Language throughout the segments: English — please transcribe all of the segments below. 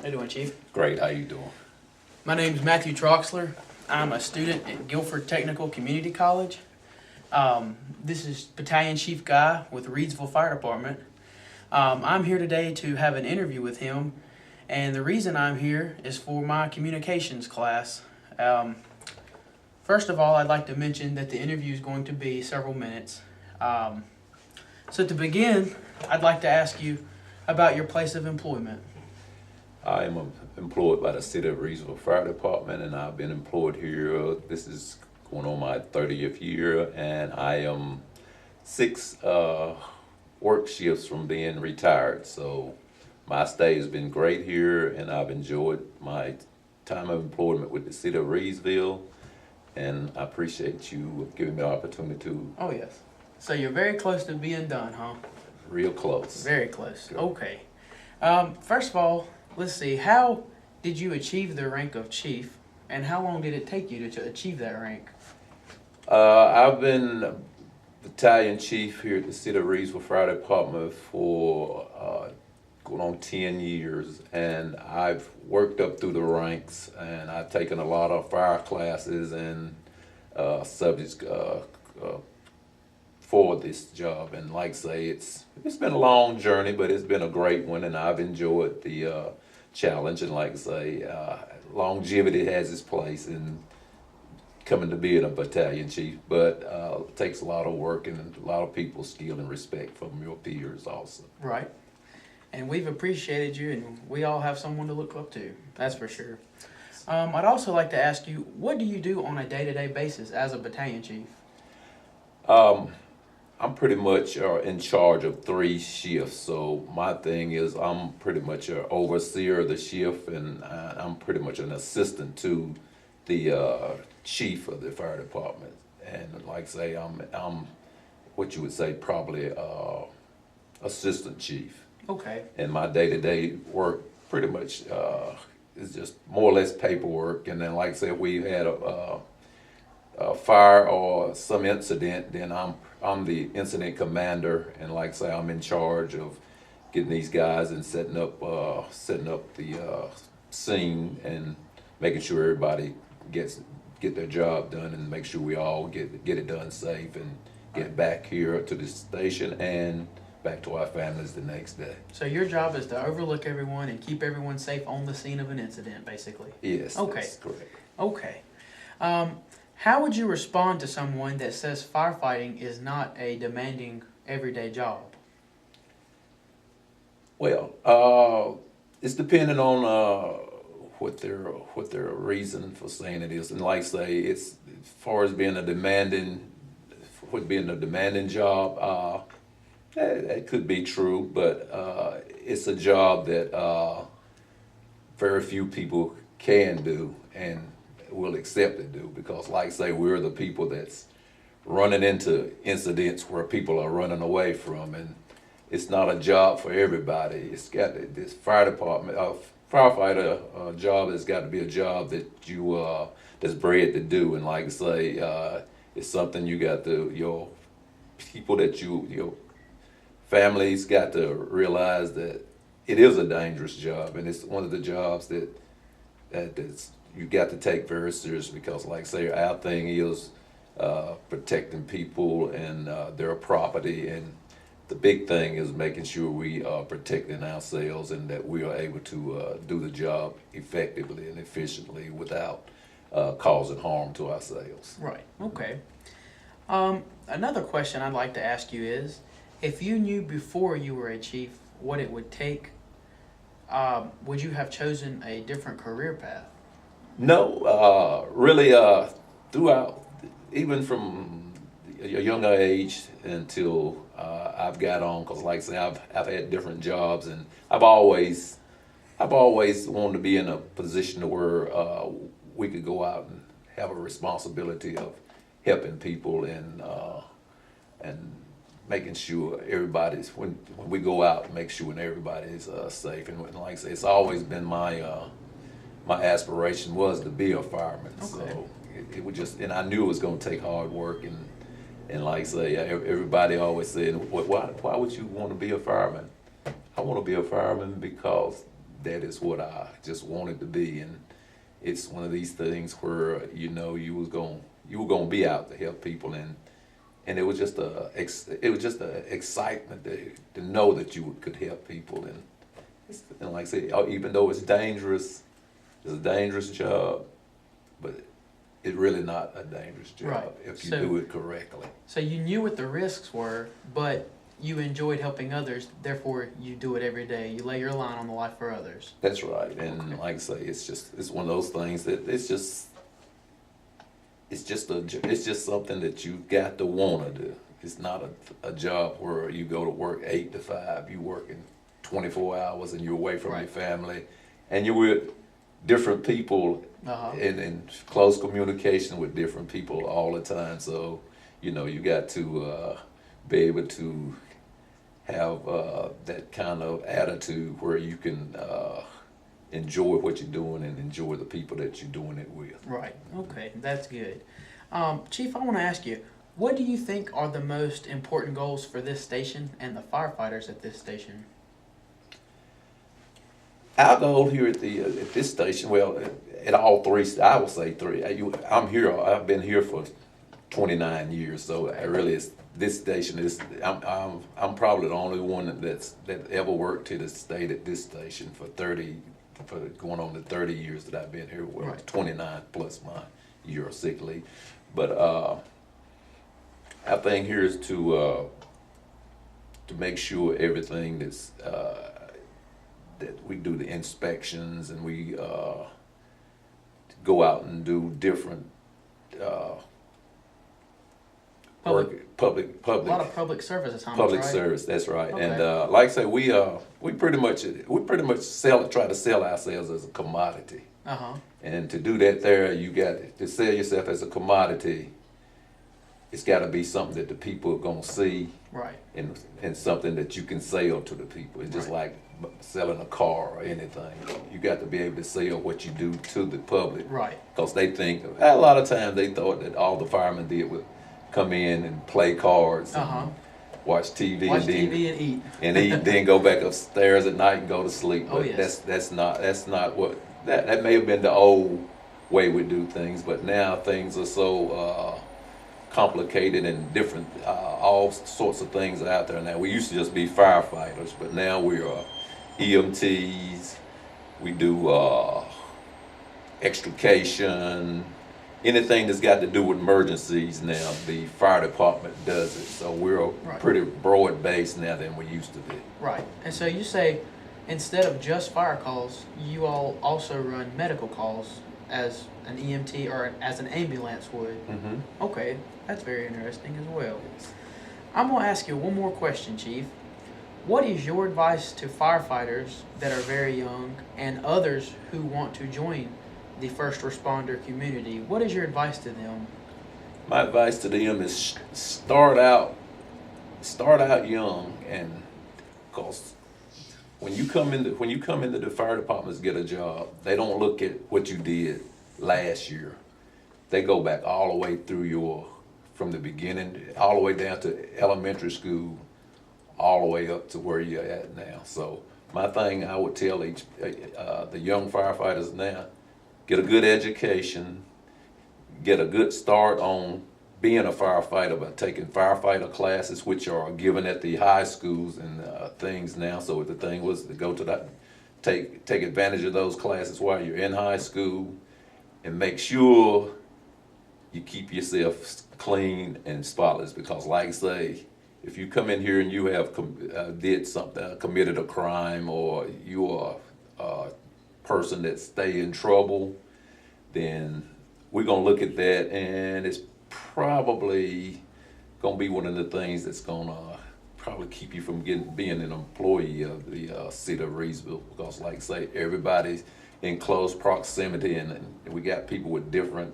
How you doing, Chief? Great, how you doing? My name's Matthew Troxler. I'm a student at Guilford Technical Community College. This is Battalion Chief Guy with Reedsville Fire Department. I'm here today to have an interview with him, and the reason I'm here is for my communications class. First of all, I'd like to mention that the interview is going to be several minutes. So to begin, I'd like to ask you about your place of employment. I am employed by the City of Reedsville Fire Department, and I've been employed here. This is going on my 30th year, and I am 6 work shifts from being retired. So my stay has been great here, and I've enjoyed my time of employment with the City of Reedsville, and I appreciate you giving me the opportunity to. Oh, yes. So you're very close to being done, huh? Real close. Very close. Good. Okay. First of all, let's see. How did you achieve the rank of chief, and how long did it take you to achieve that rank? I've been battalion chief here at the City of Reedsville Fire Department for going on 10 years, and I've worked up through the ranks, and I've taken a lot of fire classes and subjects for this job. And like I say, it's been a long journey, but it's been a great one, and I've enjoyed the challenge. And like I say, longevity has its place in coming to being a battalion chief, but it takes a lot of work and a lot of people's skill and respect from your peers also. Right. And we've appreciated you, and we all have someone to look up to, that's for sure. I'd also like to ask you, what do you do on a day-to-day basis as a battalion chief? I'm pretty much in charge of 3 shifts, so my thing is I'm pretty much an overseer of the shift, and I'm pretty much an assistant to the chief of the fire department. And like I say, I'm what you would say probably assistant chief. Okay. And my day-to-day work pretty much is just more or less paperwork. And then like I said, we had a fire or some incident, then I'm the incident commander, and like I say, I'm in charge of getting these guys and setting up the scene and making sure everybody get their job done, and make sure we all get it done safe and get back here to the station and back to our families the next day. So your job is to overlook everyone and keep everyone safe on the scene of an incident, basically? Yes, okay. That's correct. Okay. How would you respond to someone that says firefighting is not a demanding everyday job? Well, it's depending on what their reason for saying it is, and like I say, it's as far as being a demanding job. That could be true, but it's a job that very few people can do and will accept to do, because like I say, we're the people that's running into incidents where people are running away from, and it's not a job for everybody. It's got this fire department, firefighter job has got to be a job that you that's bred to do, and like I say, it's something you got to, your people that your families got to realize that it is a dangerous job, and it's one of the jobs that's you got to take very serious, because like I say, our thing is protecting people and their property, and the big thing is making sure we are protecting ourselves and that we are able to do the job effectively and efficiently without causing harm to ourselves. Right. Okay. Another question I'd like to ask you is, if you knew before you were a chief what it would take, would you have chosen a different career path? No, really, throughout, even from a younger age until I've got on, because like I say, I've had different jobs, and I've always wanted to be in a position where we could go out and have a responsibility of helping people and making sure everybody's, when we go out, make sure everybody's safe. And like I say, it's always been my aspiration was to be a fireman. Okay. So it would just, and I knew it was going to take hard work, and like I say, everybody always said, why would you want to be a fireman? I want to be a fireman because that is what I just wanted to be. And it's one of these things where, you know, you were gonna be out to help people, and it was just a excitement to know that you could help people. And like I said, even though it's dangerous, it's a dangerous job, but it's really not a dangerous job Right. if you do it correctly. So you knew what the risks were, but you enjoyed helping others, therefore you do it every day. You lay your line on the line for others. That's right. And Okay. like I say, it's one of those things that it's just something that you got to want to do. It's not a job where you go to work 8 to 5. You working 24 hours and you're away from Right. your family, and you're with different people Uh-huh. in close communication with different people all the time. So, you know, you got to be able to have that kind of attitude where you can enjoy what you're doing and enjoy the people that you're doing it with. Right. Okay, that's good. Chief, I want to ask you, what do you think are the most important goals for this station and the firefighters at this station? Our goal here at this station, well, at all three, I would say three. I'm here. I've been here for 29 years, so I really this station is. I'm probably the only one that ever worked to the state at this station for going on to 30 years that I've been here. Well, Right. 29 plus my year of sick leave, but our thing here is to make sure everything that's that we do the inspections, and we go out and do different Public- A lot public of public service assignments, public right? service. That's right. Okay. And like I say, we pretty much try to sell ourselves as a commodity. Uh-huh. And to do that, there you got to sell yourself as a commodity. It's got to be something that the people are gonna see, Right. and something that you can sell to the people. It's just Right. like selling a car or anything. You got to be able to sell what you do to the public. Right. Because they think, a lot of times they thought that all the firemen did was come in and play cards, Uh-huh. and watch TV, Watch and then TV and eat. and eat, then go back upstairs at night and go to sleep. Oh, But yes. that's not what that may have been the old way we do things, but now things are so complicated and different. All sorts of things are out there now. We used to just be firefighters, but now we are EMTs. We do extrication. Anything that's got to do with emergencies now, the fire department does it. So we're Right. pretty broad based now than we used to be. Right. And so you say, instead of just fire calls, you all also run medical calls as an EMT or as an ambulance would. Mm-hmm. Okay, that's very interesting as well. I'm going to ask you one more question, Chief. What is your advice to firefighters that are very young and others who want to join the first responder community? What is your advice to them? My advice to them is start out young, and because when you come into the fire departments to get a job, they don't look at what you did last year. They go back all the way through from the beginning, all the way down to elementary school, all the way up to where you're at now. So my thing I would tell the young firefighters now, get a good education, get a good start on being a firefighter by taking firefighter classes, which are given at the high schools and things now. So the thing was to go to that, take advantage of those classes while you're in high school, and make sure you keep yourself clean and spotless. Because, like I say, if you come in here and you have did something, committed a crime, or you are a person that stay in trouble, then we're gonna look at that, and it's probably gonna be one of the things that's gonna probably keep you from being an employee of the city of Reedsville. Because, like I say, everybody's in close proximity, and we got people with different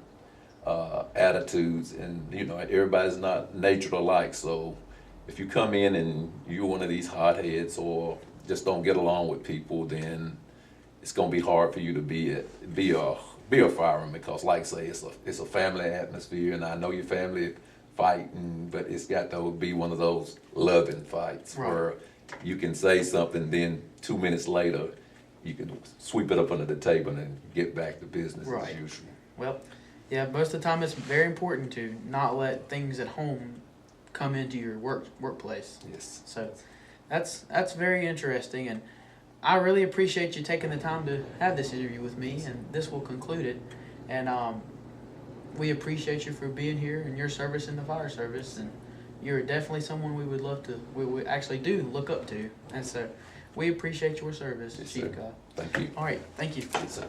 attitudes, and everybody's not natured alike. So if you come in and you're one of these hotheads or just don't get along with people, then it's gonna be hard for you to be a fireman. Because, like I say, it's a family atmosphere, and I know your family fighting, but it's got to be one of those loving fights. Right. Where you can say something, then 2 minutes later you can sweep it up under the table and get back to business Right. as usual. Well, yeah, most of the time it's very important to not let things at home come into your workplace. Yes. So that's very interesting, and I really appreciate you taking the time to have this interview with me, and this will conclude it. And we appreciate you for being here and your service in the fire service, and you're definitely someone we would love to, we actually do look up to, and so we appreciate your service, Yes, Chief sir. Guy. Thank you. All right, thank you. Yes, sir.